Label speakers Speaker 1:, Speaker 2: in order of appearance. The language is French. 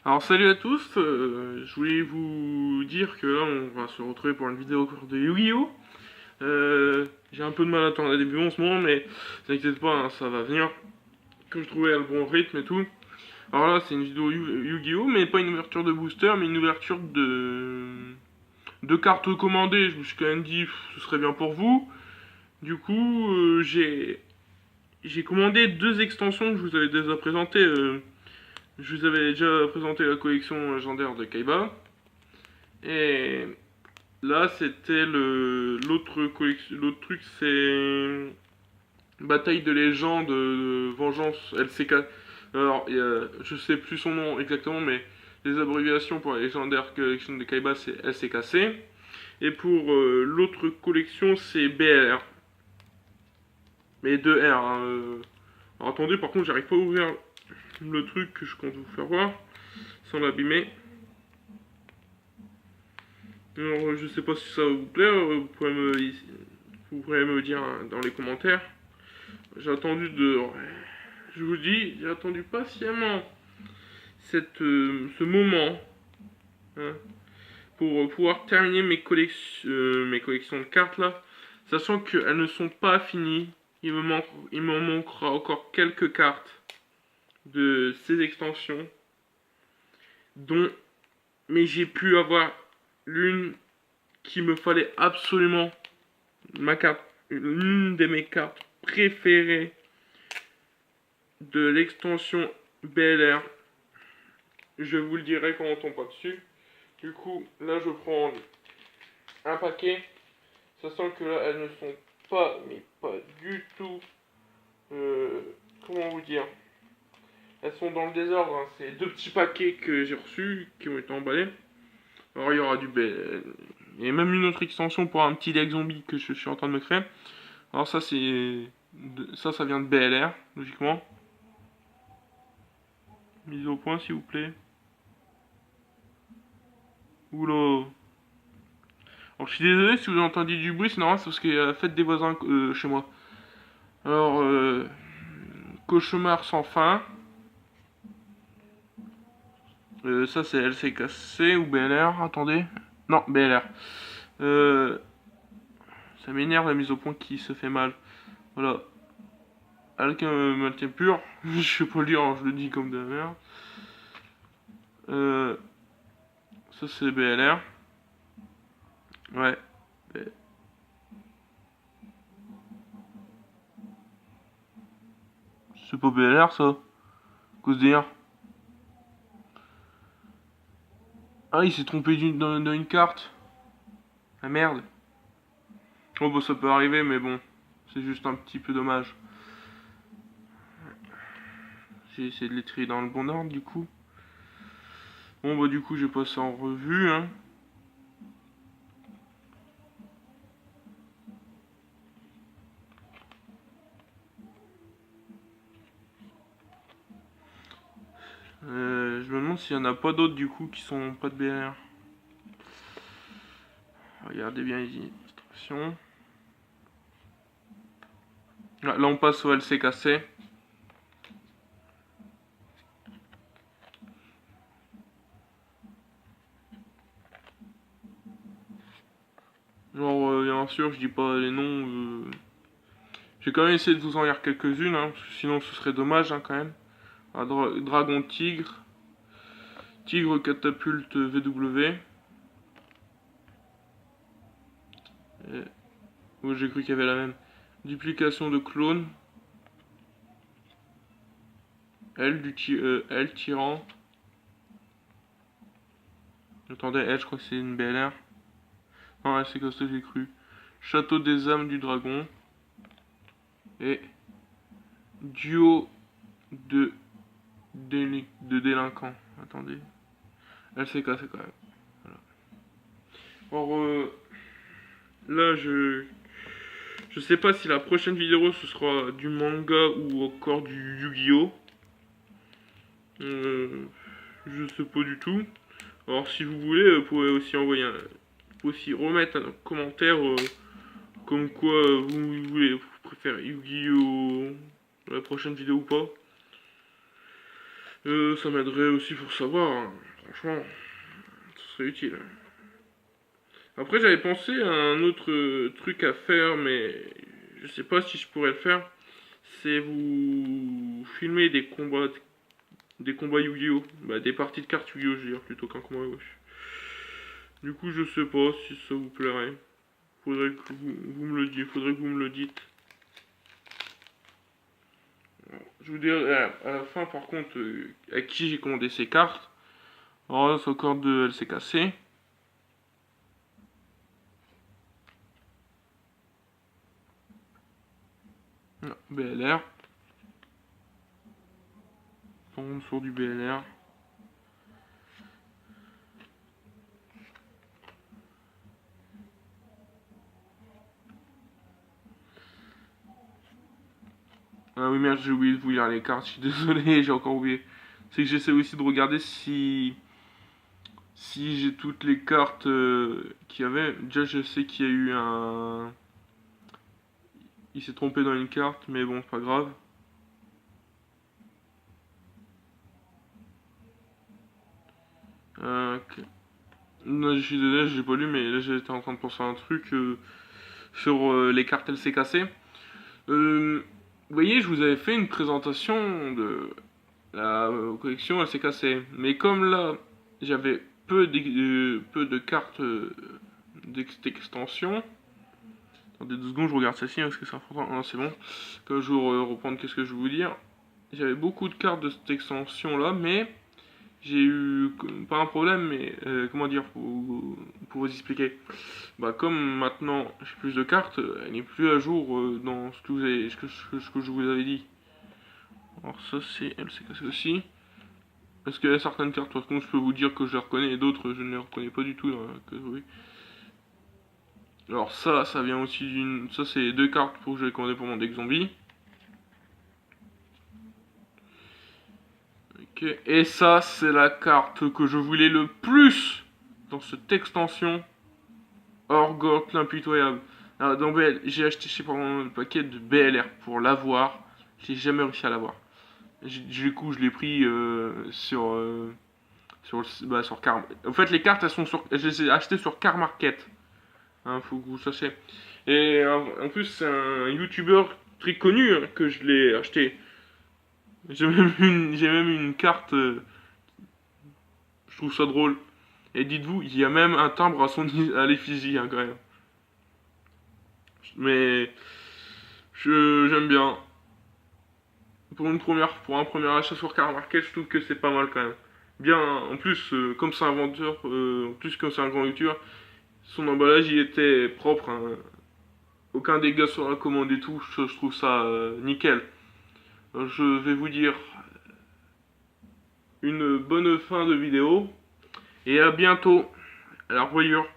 Speaker 1: Alors salut à tous, je voulais vous dire que là on va se retrouver pour une vidéo de Yu-Gi-Oh! J'ai un peu de mal à attendre le début en ce moment, mais ne t'inquiète pas, hein, ça va venir. Que je trouvais le bon rythme et tout. Alors là c'est une vidéo Yu-Gi-Oh! Mais pas une ouverture de booster, mais une ouverture de cartes commandées. Je me suis quand même dit, ce serait bien pour vous. Du coup, j'ai commandé deux extensions que je vous avais déjà présentées. Je vous avais déjà présenté la collection légendaire de Kaiba. Et là, c'était l'autre collection. L'autre truc, c'est Bataille de légende de Vengeance LCK. Alors, je sais plus son nom exactement, mais les abréviations pour la légendaire collection de Kaiba, c'est LCKC. Et pour l'autre collection, c'est BLR. Mais deux R. Hein, Alors, attendez, par contre, j'arrive pas à ouvrir le truc que je compte vous faire voir sans l'abîmer. Alors, je sais pas si ça vous plaît, vous pourrez me dire dans les commentaires. J'ai attendu de. Je vous dis, j'ai attendu patiemment ce moment, hein, pour pouvoir terminer mes collections de cartes là, sachant qu'elles ne sont pas finies. Il me manquera encore quelques cartes de ces extensions, dont. Mais j'ai pu avoir l'une qui me fallait absolument, ma carte, l'une de mes cartes préférées de l'extension BLR. Je vous le dirai quand on tombe pas dessus. Du coup, là je prends un paquet, sachant que là elles ne sont pas, mais pas du tout, comment vous dire, elles sont dans le désordre, hein. C'est deux petits paquets que j'ai reçus, qui ont été emballés. Alors il y aura du BLR, il y a même une autre extension pour un petit deck zombie que je suis en train de me créer. Alors ça ça vient de BLR, logiquement. Mise au point s'il vous plaît. Oula. Alors je suis désolé si vous entendez du bruit, c'est normal, c'est parce qu'il y a la fête des voisins chez moi. Alors, cauchemar sans fin. Ça c'est LCKC ou BLR, attendez. Non, BLR. Ça m'énerve la mise au point qui se fait mal. Voilà. Quelqu'un me tient pur. Je sais pas le dire, alors je le dis comme de la merde. Ça c'est BLR. Ouais. C'est pas BLR ça. Cause dire. Ah, il s'est trompé dans une carte. Ah merde. Oh bah ça peut arriver, mais bon. C'est juste un petit peu dommage. J'ai essayé de les trier dans le bon ordre du coup. Bon bah du coup j'ai passé en revue, hein. Je me demande s'il y en a pas d'autres du coup qui sont pas de BR. Regardez bien les illustrations. Là on passe au LCKC. Genre bien sûr je dis pas les noms. J'ai quand même essayé de vous en lire quelques-unes, hein, parce que sinon ce serait dommage hein, quand même. Dragon Tigre. Tigre Catapulte VW. Oh, j'ai cru qu'il y avait la même. Duplication de clone. L Tyran. Attendez, L, je crois que c'est une BLR. Non, c'est comme ça que j'ai cru. Château des âmes du dragon. Et duo de, de délinquants. Attendez. LCK, c'est quand même. Voilà. Alors, là, je sais pas si la prochaine vidéo ce sera du manga ou encore du Yu-Gi-Oh! Je sais pas du tout. Alors, si vous voulez, vous pouvez aussi envoyer aussi remettre un commentaire comme quoi vous préférez Yu-Gi-Oh! La prochaine vidéo ou pas. Ça m'aiderait aussi pour savoir, hein. Franchement, ce serait utile. Après, j'avais pensé à un autre truc à faire, mais je sais pas si je pourrais le faire. C'est vous filmer des combats Yu-Gi-Oh! Bah, des parties de cartes Yu-Gi-Oh! Je veux dire, plutôt qu'un combat. Wesh. Du coup, je sais pas si ça vous plairait. Faudrait que vous me le dites. Faudrait que vous me le dites. Je vous dirai à la fin, par contre, à qui j'ai commandé ces cartes. Alors là, c'est encore de LCKC. Non, BLR. On tombe sur du BLR. Ah oui, merde, j'ai oublié de vous lire les cartes. Je suis désolé, j'ai encore oublié. C'est que j'essaie aussi de regarder si j'ai toutes les cartes qu'il y avait. Déjà, je sais qu'il y a eu un... Il s'est trompé dans une carte, mais bon, c'est pas grave. Ok. Non, je suis désolé, j'ai pas lu, mais là j'étais en train de penser à un truc sur les cartes LCKC. Vous voyez, je vous avais fait une présentation de la collection LCKC. Mais comme là, j'avais peu de cartes d'extension. Attendez 2 secondes, je regarde celle-ci parce que c'est important. Non, c'est bon. Comme je vais reprendre, qu'est-ce que je veux vous dire. J'avais beaucoup de cartes de cette extension-là, mais j'ai eu pas un problème, mais comment dire pour vous expliquer. Bah comme maintenant j'ai plus de cartes, elle n'est plus à jour dans ce que vous avez, ce que je vous avais dit. Alors ça c'est elle s'est cassée aussi. Parce qu'il y a certaines cartes par contre je peux vous dire que je les reconnais et d'autres je ne les reconnais pas du tout dans la catégorie. Alors ça vient aussi d'une. Ça c'est 2 cartes pour que j'ai commandé pour mon deck zombie. Ok. Et ça c'est la carte que je voulais le plus dans cette extension. Orgoth l'impitoyable. Alors, dans BL, j'ai acheté chez pendant le paquet de BLR pour l'avoir. J'ai jamais réussi à l'avoir. Du coup, je l'ai pris sur Car. En fait, les cartes, elles sont sur. Je les ai achetées sur Car Market. Hein, faut que vous sachiez. Et en plus, c'est un YouTuber très connu hein, que je l'ai acheté. J'ai même une carte. Je trouve ça drôle. Et dites-vous, il y a même un timbre à l'effigie hein, quand même. Mais j'aime bien. Pour un premier achat sur Car Market, je trouve que c'est pas mal quand même. Bien, en plus, comme c'est un vendeur, en plus comme c'est un grand youtubeur, son emballage il était propre, hein. Aucun dégât sur la commande et tout, je trouve ça nickel. Alors, je vais vous dire une bonne fin de vidéo et à bientôt. À la revoyure.